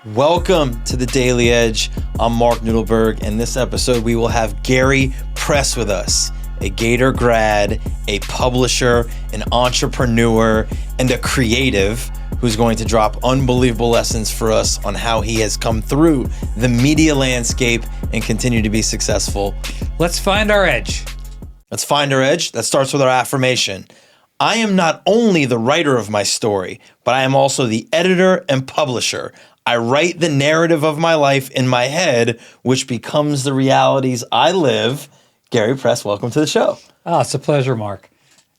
Welcome to the Daily Edge. I'm Marc Nudelberg, and this episode we will have Gary Press with us, a Gator grad, a publisher, an entrepreneur, and a creative who's going to drop unbelievable lessons for us on how he has come through the media landscape and continue to be successful. Let's find our edge. Let's find our edge. That starts with our affirmation. I am not only the writer of my story, but I am also the editor and publisher. I write the narrative of my life in my head, which becomes the realities I live. Gary Press, welcome to the show. Oh, it's a pleasure, Mark.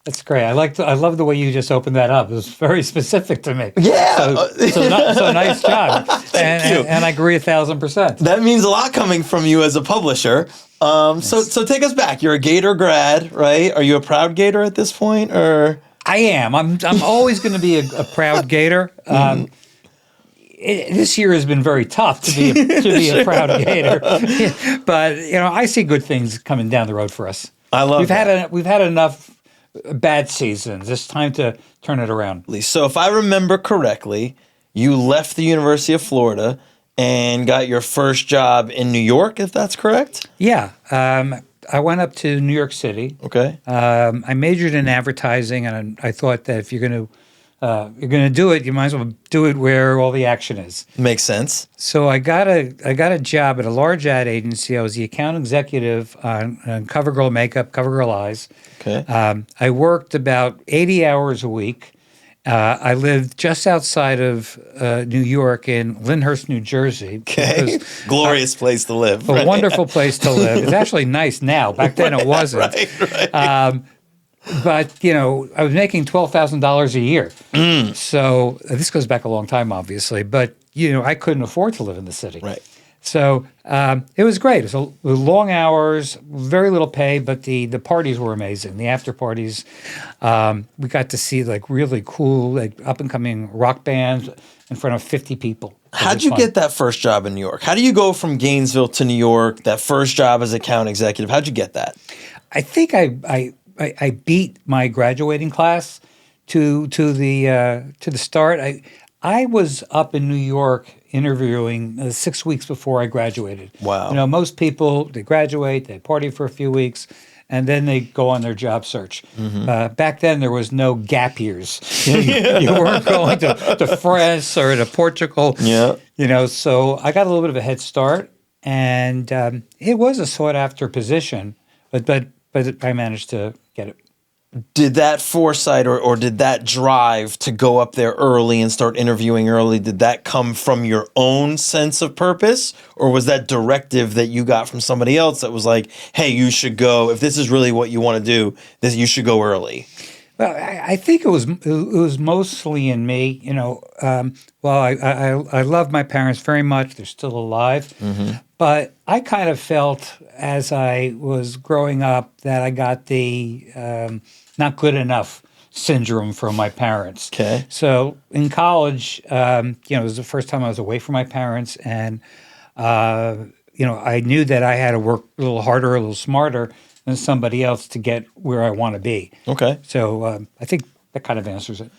That's great. I love the way you just opened that up. It was very specific to me. Yeah. So nice job. Thank you. And I agree 1,000%. That means a lot coming from you as a publisher. So take us back. You're a Gator grad, right? Are you a proud Gator at this point, or? I am. I'm always going to be a proud Gator. This year has been very tough to be a proud Gator, but I see good things coming down the road for us. I love that. We've had enough bad seasons. It's time to turn it around. So if I remember correctly, you left the University of Florida and got your first job in New York, if that's correct? Yeah. I went up to New York City. Okay. I majored in advertising, and I thought that if you're going to do it, you might as well do it where all the action is. Makes sense. So I got a job at a large ad agency. I was the account executive on CoverGirl makeup, CoverGirl eyes. Okay. I worked about 80 hours a week. I lived just outside of New York in Lyndhurst, New Jersey. Okay. Glorious place to live. A wonderful place to live. It's actually nice now. Back then it wasn't. Right. But, I was making $12,000 a year. So this goes back a long time, obviously. But, I couldn't afford to live in the city. Right. So it was great. It was long hours, very little pay, but the parties were amazing. The after parties, we got to see really cool, up and coming rock bands in front of 50 people. How'd you get that first job in New York? How do you go from Gainesville to New York? That first job as account executive. How'd you get that? I think I beat my graduating class to the start. I was up in New York interviewing 6 weeks before I graduated. Wow. Most people, they graduate, they party for a few weeks, and then they go on their job search. Mm-hmm. Back then, there was no gap years. You weren't going to France or to Portugal. Yeah. So I got a little bit of a head start, and it was a sought-after position, but I managed to get it. Did that foresight or did that drive to go up there early and start interviewing early, did that come from your own sense of purpose? Or was that directive that you got from somebody else that was like, hey, you should go, if this is really what you want to do, you should go early? Well, I think it was mostly in me. I love my parents very much. They're still alive. Mm-hmm. But I kind of felt as I was growing up that I got the not good enough syndrome from my parents. Okay. So in college, it was the first time I was away from my parents, and I knew that I had to work a little harder, a little smarter than somebody else to get where I want to be. Okay. So I think that kind of answers it.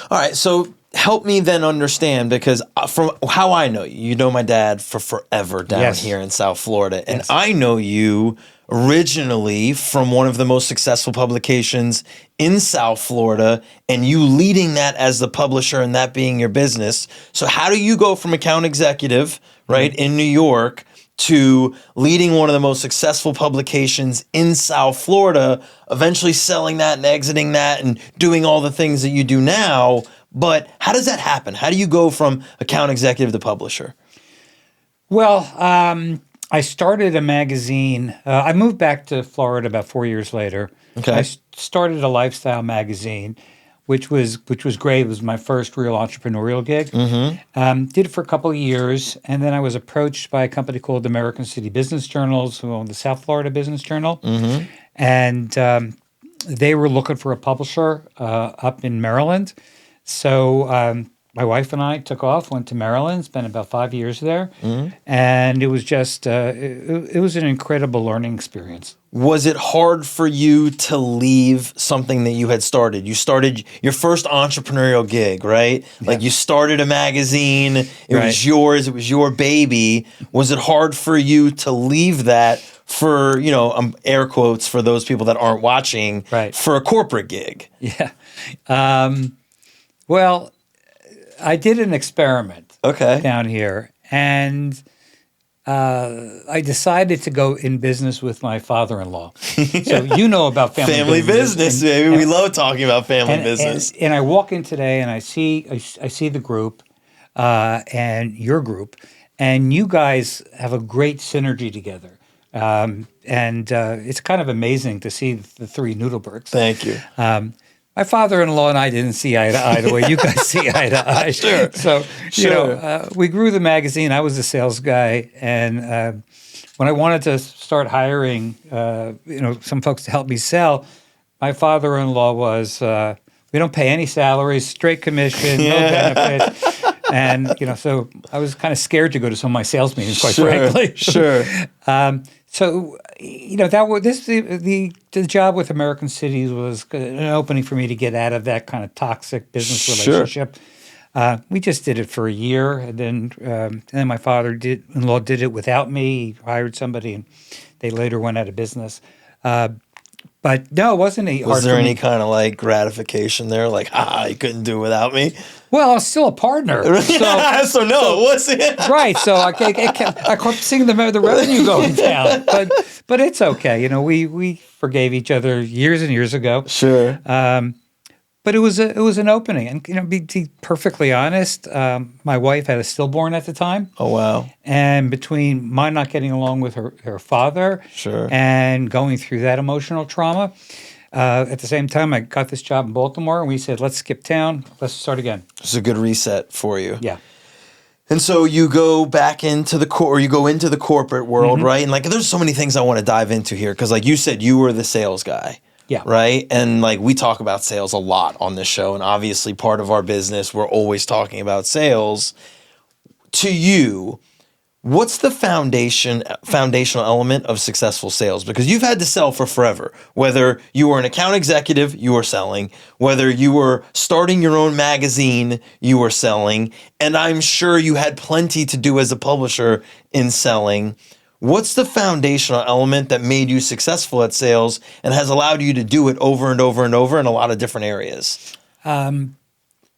All right. So help me then understand, because from how I know you, you know my dad for forever down here in South Florida. And I know you originally from one of the most successful publications in South Florida, and you leading that as the publisher and that being your business. So how do you go from account executive, right, in New York to leading one of the most successful publications in South Florida, eventually selling that and exiting that and doing all the things that you do now? But how does that happen? How do you go from account executive to publisher? Well, I started a magazine. I moved back to Florida about 4 years later. Okay. I started a lifestyle magazine, which was great. It was my first real entrepreneurial gig. Mm-hmm. Did it for a couple of years, and then I was approached by a company called American City Business Journals, who owned the South Florida Business Journal, mm-hmm. and they were looking for a publisher up in Maryland. So my wife and I took off, went to Maryland, spent about 5 years there, Mm-hmm. and it was just it was an incredible learning experience. Was it hard for you to leave something that you had started? You started your first entrepreneurial gig, right? Like you started a magazine, it was yours, it was your baby. Was it hard for you to leave that for, air quotes for those people that aren't watching, for a corporate gig? Yeah. Well, I did an experiment down here, and I decided to go in business with my father-in-law. So you know about family business, baby. We love talking about family business. And I walk in today, and I see the group, and your group, and you guys have a great synergy together. And it's kind of amazing to see the three Nudelbergs. Thank you. My father-in-law and I didn't see eye to eye the way you guys see eye to eye. Sure. So, we grew the magazine. I was the sales guy. And when I wanted to start hiring, some folks to help me sell, my father-in-law was, we don't pay any salaries, straight commission, no benefits. And, so I was kind of scared to go to some of my sales meetings, quite frankly. Sure. So, that was the job with American Cities was an opening for me to get out of that kind of toxic business relationship. We just did it for a year, and then my father-in-law did it without me. He hired somebody, and they later went out of business. But no, it wasn't hard. Was there any kind of like gratification there? Like, you couldn't do it without me? Well, I was still a partner. So it wasn't. Right. So I kept seeing the revenue going down. But it's okay. We forgave each other years and years ago. Sure. But it was an opening. And, be perfectly honest, my wife had a stillborn at the time. Oh, wow. And between my not getting along with her father and going through that emotional trauma, at the same time, I got this job in Baltimore, and we said, let's skip town. Let's start again. It's a good reset for you. Yeah. And so you go back into the corporate world, right? And like, there's so many things I want to dive into here because, like you said, you were the sales guy. Yeah. Right. And like we talk about sales a lot on this show. And obviously part of our business, we're always talking about sales. To you, what's the foundational element of successful sales? Because you've had to sell for forever. Whether you were an account executive, you were selling. Whether you were starting your own magazine, you were selling. And I'm sure you had plenty to do as a publisher in selling. What's the foundational element that made you successful at sales and has allowed you to do it over and over and over in a lot of different areas?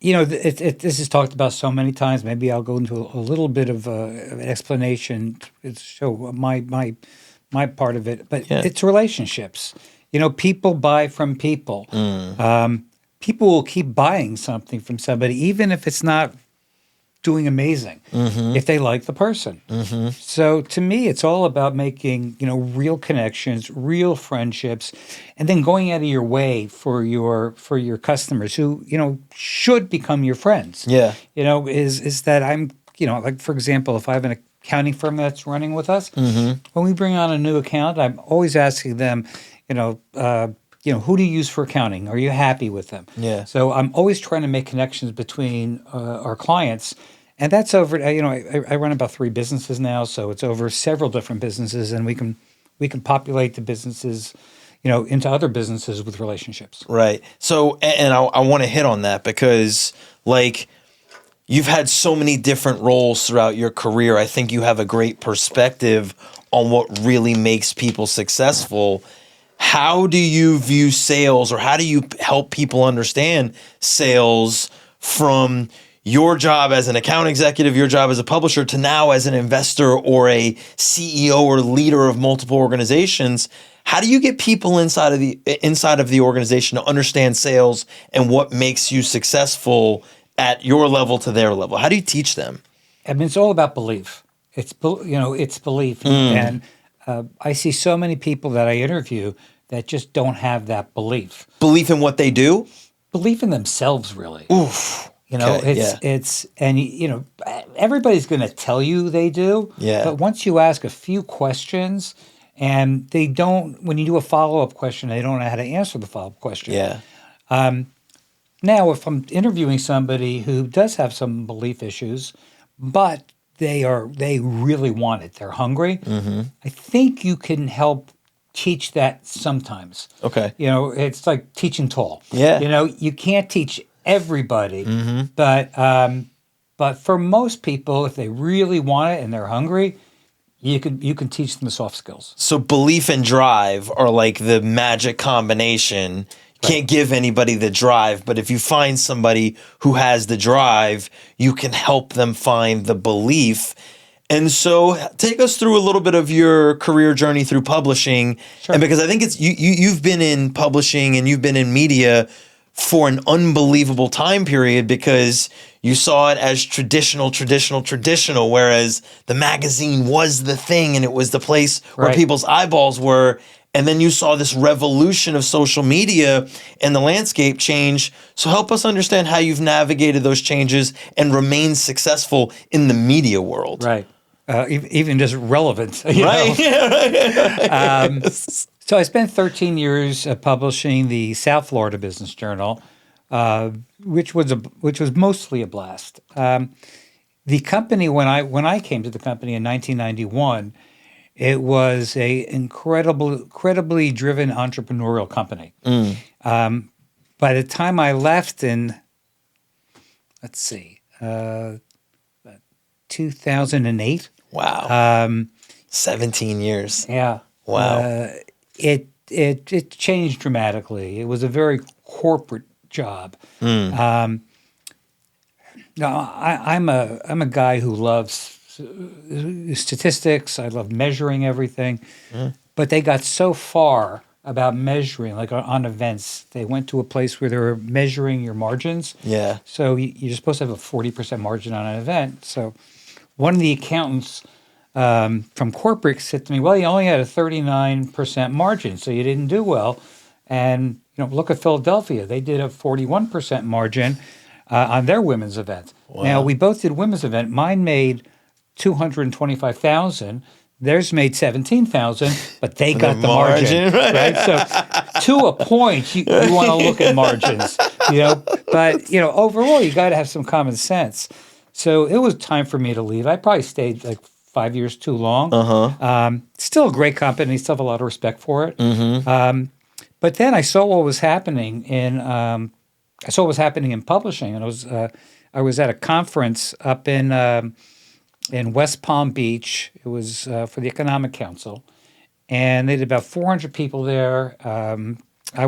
This is talked about so many times. Maybe I'll go into a little bit of an explanation to show my part of it. But it's relationships. People buy from people. People will keep buying something from somebody, even if it's not doing amazing, if they like the person. So to me, it's all about making, real connections, real friendships, and then going out of your way for your customers who, should become your friends. Yeah. Is that I'm, like, for example, if I have an accounting firm that's running with us, when we bring on a new account, I'm always asking them, who do you use for accounting? Are you happy with them? Yeah. So I'm always trying to make connections between our clients. And that's over, I run about 3 businesses now, so it's over several different businesses, and we can populate the businesses, into other businesses with relationships. Right. So, and I want to hit on that because, like, you've had so many different roles throughout your career. I think you have a great perspective on what really makes people successful. How do you view sales, or how do you help people understand sales from your job as an account executive, your job as a publisher, to now as an investor or a CEO or leader of multiple organizations? How do you get people inside of the organization to understand sales and what makes you successful at your level to their level? How do you teach them? I mean, it's all about belief. It's belief, and I see so many people that I interview that just don't have that belief. Belief in what they do? Belief in themselves, really. Oof. Everybody's going to tell you they do. Yeah. But once you ask a few questions, and they don't, when you do a follow-up question, they don't know how to answer the follow-up question. Yeah. Now, if I'm interviewing somebody who does have some belief issues, but they really want it, they're hungry, I think you can help teach that sometimes. Okay. It's like teaching tall. Yeah. You can't teach everybody, but for most people, if they really want it and they're hungry, you can teach them the soft skills. So belief and drive are like the magic combination. You can't give anybody the drive, but if you find somebody who has the drive, you can help them find the belief. And so take us through a little bit of your career journey through publishing. Sure. And because I think it's you've been in publishing and you've been in media for an unbelievable time period, because you saw it as traditional, whereas the magazine was the thing and it was the place where Right. people's eyeballs were. And then you saw this revolution of social media and the landscape change. So help us understand how you've navigated those changes and remained successful in the media world. Right. Even just relevant. Right. So I spent 13 years publishing the South Florida Business Journal, which was mostly a blast. The company, when I came to the company in 1991, it was a incredibly driven entrepreneurial company. By the time I left in, 2008. Wow. 17 years. Yeah. Wow. It changed dramatically. It was a very corporate job. No, I'm a guy who loves statistics. I love measuring everything. But they got so far about measuring, like on events. They went to a place where they were measuring your margins. Yeah. So you're supposed to have a 40% margin on an event. So one of the accountants from corporate said to me, well, you only had a 39% margin, so you didn't do well. And look at Philadelphia. They did a 41% margin on their women's event. Wow. Now, we both did women's event. Mine made $225,000. Theirs made $17,000, but they got the margin, right? So, to a point, you want to look at margins, But overall, you got to have some common sense. So it was time for me to leave. I probably stayed like 5 years too long. Still a great company. Still have a lot of respect for it. But then I saw what was happening in publishing, and I was at a conference up in West Palm Beach. It was for the Economic Council, and they did about 400 people there.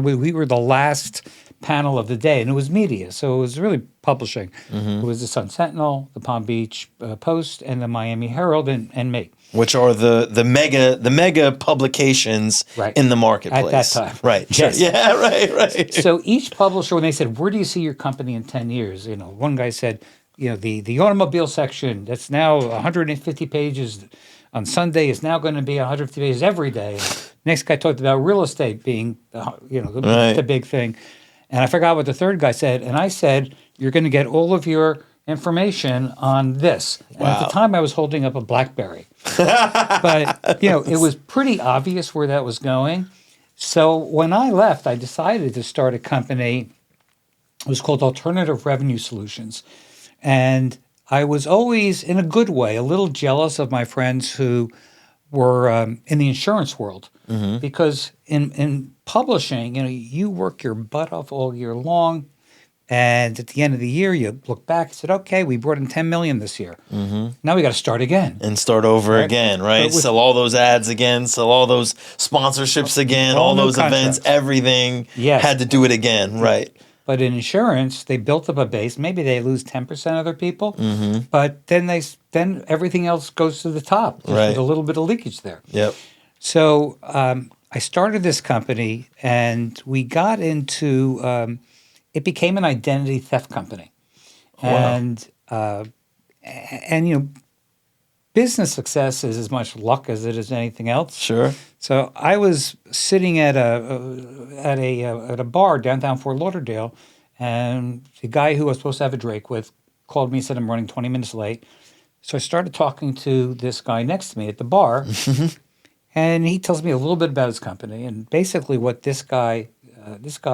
We were the last panel of the day, and it was media, so it was really publishing. It was the Sun Sentinel, the Palm Beach Post, and the Miami Herald, and me. Which are the mega publications in the marketplace at that time. Right. Yes. Sure. Yeah. Right. So each publisher, when they said, "Where do you see your company in 10 years?" One guy said, the automobile section that's now 150 pages on Sunday is now going to be 150 pages every day. Next guy talked about real estate being the big thing, and I forgot what the third guy said. And I said, "You're going to get all of your information on this." And at the time, I was holding up a BlackBerry, but it was pretty obvious where that was going. So when I left, I decided to start a company. It was called Alternative Revenue Solutions. And I was always, in a good way, a little jealous of my friends who were in the insurance world. Because in publishing, you work your butt off all year long. And at the end of the year, you look back and said, okay, we brought in $10 million this year. Now we got to start again. And start over again, right? Sell all those ads again, sell all those sponsorships again, all those events, everything. Yes. Had to do it again, right? But in insurance, they built up a base. Maybe they lose 10% of their people, but then everything else goes to the top. There's a little bit of leakage there. Yep. So I started this company, and we got into it became an identity theft company, and business success is as much luck as it is anything else. Sure. So I was sitting at a bar downtown Fort Lauderdale, and the guy who I was supposed to have a drink with called me and said, "I'm running 20 minutes late." So I started talking to this guy next to me at the bar, and he tells me a little bit about his company. And basically what this guy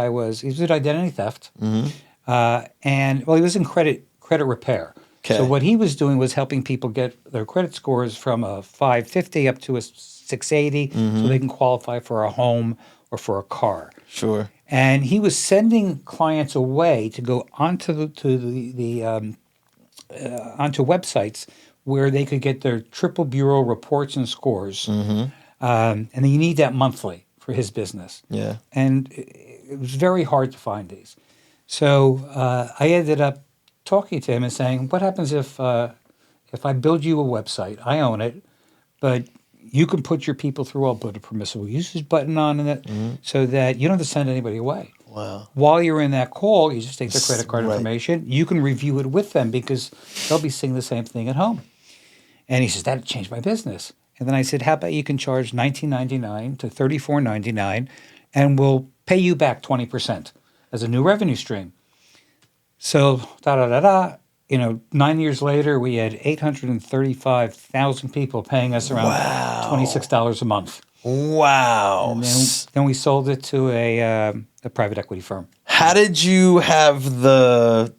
was, he was at identity theft. and well, he was in credit repair. Okay. So what he was doing was helping people get their credit scores from a 550 up to a 680, so they can qualify for a home or for a car. Sure. And he was sending clients away to go onto onto websites where they could get their triple bureau reports and scores. And then you need that monthly for his business. Yeah. And it was very hard to find these. So I ended up talking to him and saying, what happens if I build you a website, I own it, but you can put your people through, I'll put a permissible usage button on it so that you don't have to send anybody away. Wow. While you're in that call, you just take their credit card Right. information. You can review it with them because they'll be seeing the same thing at home. And he says, that changed my business. And then I said, how about you can charge $19.99 to $34.99 and we'll pay you back 20% as a new revenue stream. So, 9 years later, we had 835,000 people paying us around $26 a month. Wow. And then we sold it to a private equity firm. How did you have the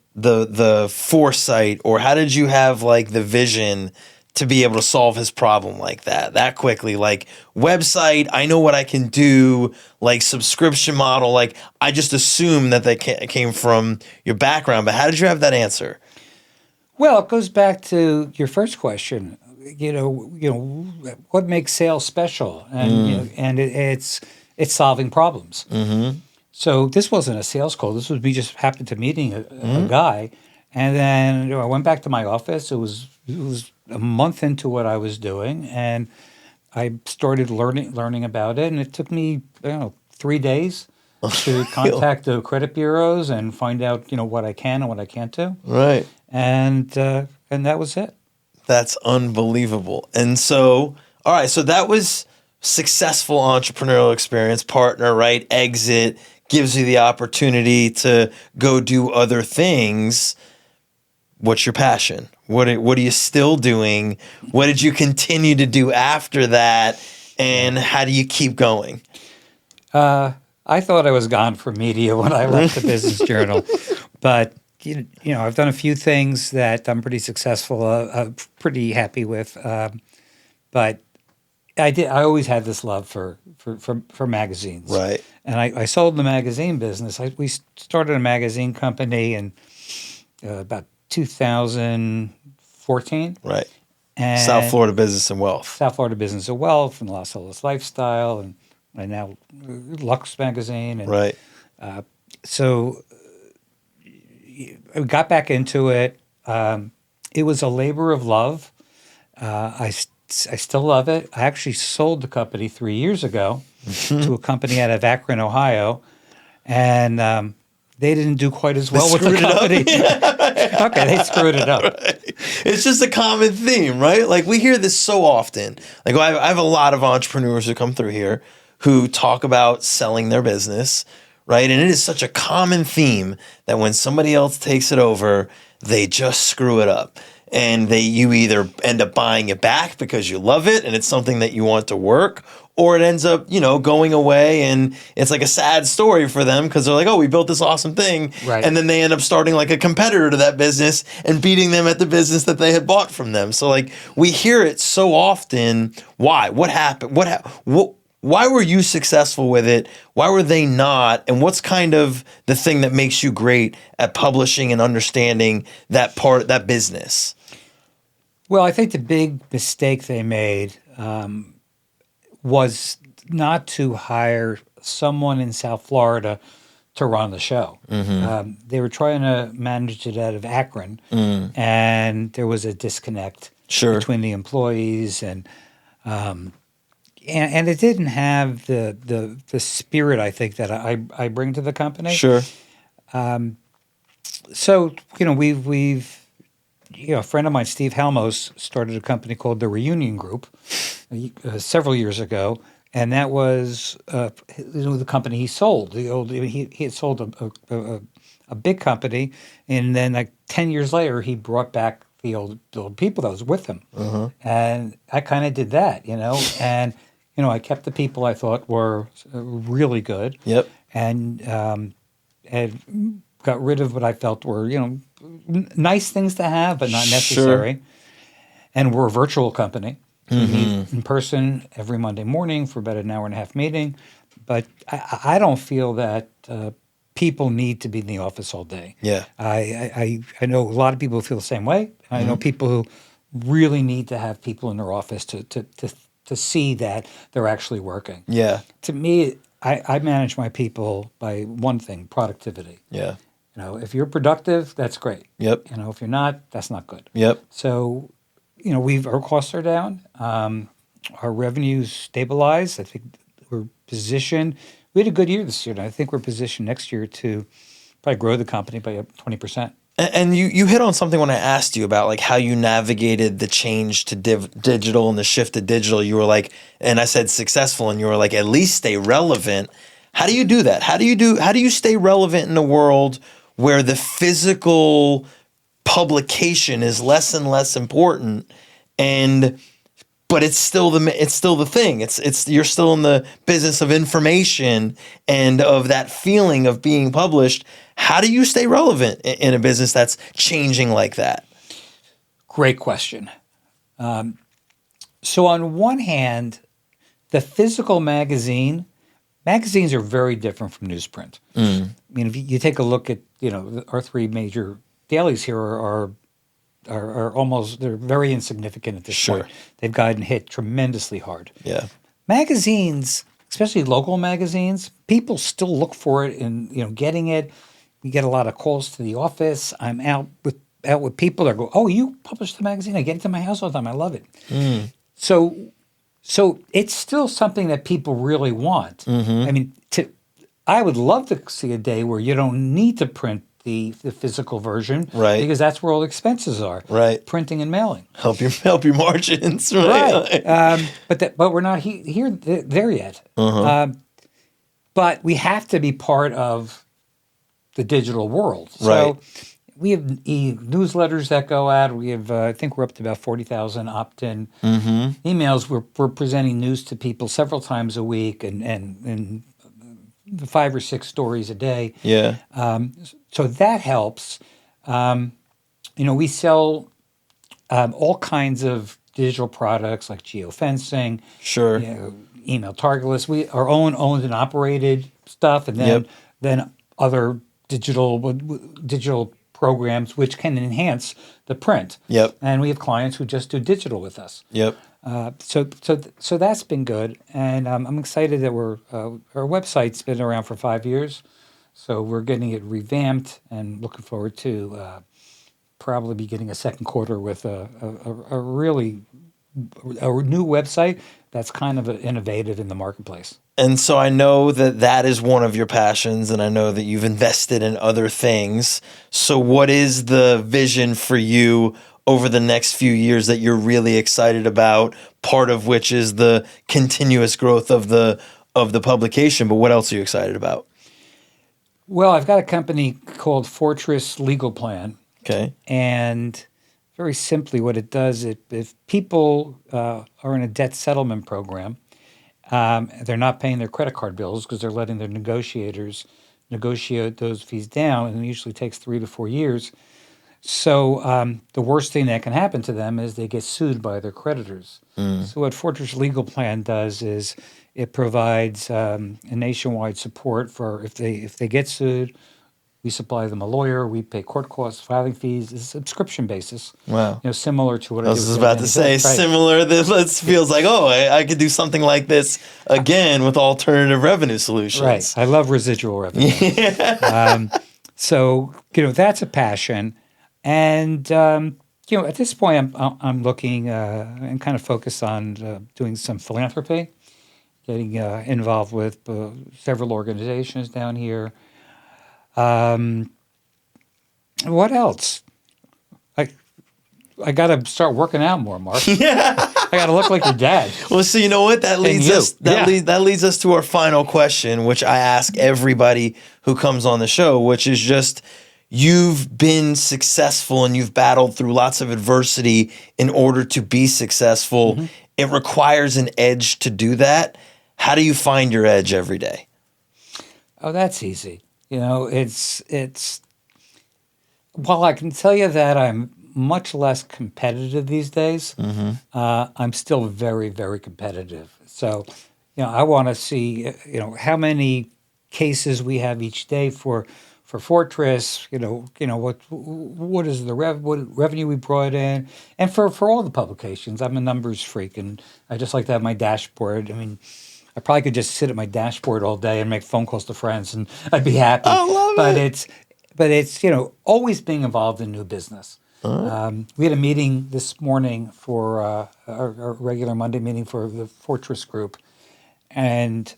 foresight, or how did you have like the vision to be able to solve his problem like that quickly? Like website, I know what I can do, like subscription model, like I just assumed that they came from your background, but how did you have that answer? Well, it goes back to your first question. What makes sales special? And it's solving problems. Mm-hmm. So this wasn't a sales call. This was me just happened to meeting a guy, and then I went back to my office. It was a month into what I was doing, and I started learning about it. And it took me 3 days to contact the credit bureaus and find out what I can and what I can't do. Right. And that was it. That's unbelievable. And so, all right, so that was successful entrepreneurial experience, partner, right? Exit gives you the opportunity to go do other things. What's your passion? What are you still doing? What did you continue to do after that? And how do you keep going? I thought I was gone from media when I left the Business Journal, but I've done a few things that I'm pretty successful, pretty happy with. But I always had this love for magazines, Right? And I sold the magazine business. We started a magazine company in about 2014, Right. and South Florida Business and Wealth. South Florida Business and Wealth, and Los Angeles Lifestyle, and now Lux Magazine, and Right. So I got back into it. It was a labor of love. I still love it. I actually sold the company 3 years ago to a company out of Akron, Ohio, and they didn't do quite as well with the company. Okay, they screwed it up. Right. It's just a common theme, right? Like we hear this so often. Like I have a lot of entrepreneurs who come through here who talk about selling their business, right? And it is such a common theme that when somebody else takes it over, they just screw it up. And you either end up buying it back because you love it and it's something that you want to work, or it ends up, going away and it's like a sad story for them because they're like, oh, we built this awesome thing. Right. And then they end up starting like a competitor to that business and beating them at the business that they had bought from them. So like we hear it so often. Why? What happened? Why were you successful with it? Why were they not? And what's kind of the thing that makes you great at publishing and understanding that business? Well, I think the big mistake they made was not to hire someone in South Florida to run the show. Mm-hmm. They were trying to manage it out of Akron, and there was a disconnect between the employees and it didn't have the spirit, I think, that I bring to the company. Sure. So we've a friend of mine, Steve Halmos, started a company called the Reunion Group several years ago, and that was the company he sold. He had sold a big company, and then like 10 years later, he brought back the old people that was with him, and I kind of did that, and I kept the people I thought were really good. Yep. And got rid of what I felt were, nice things to have, but not necessary. And we're a virtual company. We meet in person every Monday morning for about an hour and a half meeting. But I don't feel that people need to be in the office all day. Yeah. I know a lot of people feel the same way. I know people who really need to have people in their office to see that they're actually working. Yeah. To me, I manage my people by one thing: productivity. Yeah. If you're productive, that's great. Yep. If you're not, that's not good. Yep. So, our costs are down. Our revenue's stabilized. I think we're positioned. We had a good year this year, and I think we're positioned next year to probably grow the company by 20%. And you hit on something when I asked you about like how you navigated the change to digital and the shift to digital. You were like, and I said successful, and you were like, at least stay relevant. How do you do that? How do you stay relevant in a world where the physical publication is less and less important, but it's still the thing. It's you're still in the business of information and of that feeling of being published. How do you stay relevant in a business that's changing like that? Great question. So on one hand, the physical magazines are very different from newsprint. I mean, if you take a look at, our three major dailies here are almost, they're very insignificant at this point. They've gotten hit tremendously hard. Yeah. Magazines, especially local magazines, people still look for it and, getting it. We get a lot of calls to the office. I'm out with people that go, "Oh, you published the magazine? I get it to my house all the time. I love it." So it's still something that people really want. I mean, I would love to see a day where you don't need to print the physical version, right? Because that's where all the expenses are, right? Printing and mailing help your margins, right? But we're not there yet. But we have to be part of the digital world. So we have newsletters that go out. We have, I think we're up to about 40,000 opt-in emails. We're presenting news to people several times a week and 5 or 6 stories a day. Yeah. So that helps. We sell all kinds of digital products like geofencing. Sure. Email target lists. We our own owned and operated stuff, and then other digital programs which can enhance the print. Yep. And we have clients who just do digital with us. Yep. So that's been good, and I'm excited that our website's been around for 5 years, so we're getting it revamped and looking forward to probably be getting a second quarter with a new website that's kind of innovative in the marketplace. And so I know that is one of your passions, and I know that you've invested in other things. So what is the vision for you over the next few years that you're really excited about, part of which is the continuous growth of the publication, but what else are you excited about? Well, I've got a company called Fortress Legal Plan. Okay. And very simply what it does, if people are in a debt settlement program, they're not paying their credit card bills because they're letting their negotiators negotiate those fees down, and it usually takes 3 to 4 years. So the worst thing that can happen to them is they get sued by their creditors. So what Fortress Legal Plan does is it provides a nationwide support for if they get sued. We supply them a lawyer. We pay court costs, filing fees. It's a subscription basis. Wow. Similar to what I was about to say. Similar. This feels like, I could do something like this again with alternative revenue solutions. Right. I love residual revenue. So that's a passion, and at this point, I'm looking and kind of focused on doing some philanthropy, getting involved with several organizations down here. What else? I got to start working out more, Mark. I got to look like your dad. Well, so you know what? That leads us to our final question, which I ask everybody who comes on the show, which is just, you've been successful and you've battled through lots of adversity in order to be successful. Mm-hmm. It requires an edge to do that. How do you find your edge every day? Oh, that's easy. It's while I can tell you that I'm much less competitive these days, I'm still very, very competitive. So, I want to see, how many cases we have each day for Fortress. What is the what revenue we brought in, and for all the publications. I'm a numbers freak, and I just like to have my dashboard. I mean, I probably could just sit at my dashboard all day and make phone calls to friends, and I'd be happy. I love but it. it's always being involved in new business. We had a meeting this morning for our regular Monday meeting for the Fortress Group, and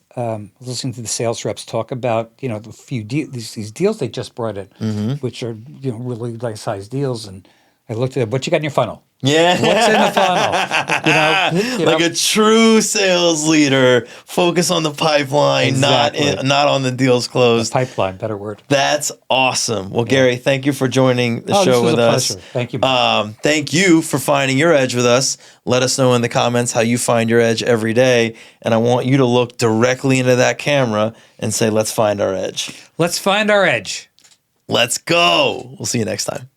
listening to the sales reps talk about the few these deals they just brought in, which are really nice sized deals, and I looked at what you got in your funnel. Yeah. What's in the funnel? Like a true sales leader, focus on the pipeline, Exactly. not on the deals closed. Pipeline, better word. That's awesome. Well, Gary, thank you for joining the show this was with a us. pleasure. Thank you, Mark. Thank you for finding your edge with us. Let us know in the comments how you find your edge every day. And I want you to look directly into that camera and say, let's find our edge. Let's find our edge. Let's go. We'll see you next time.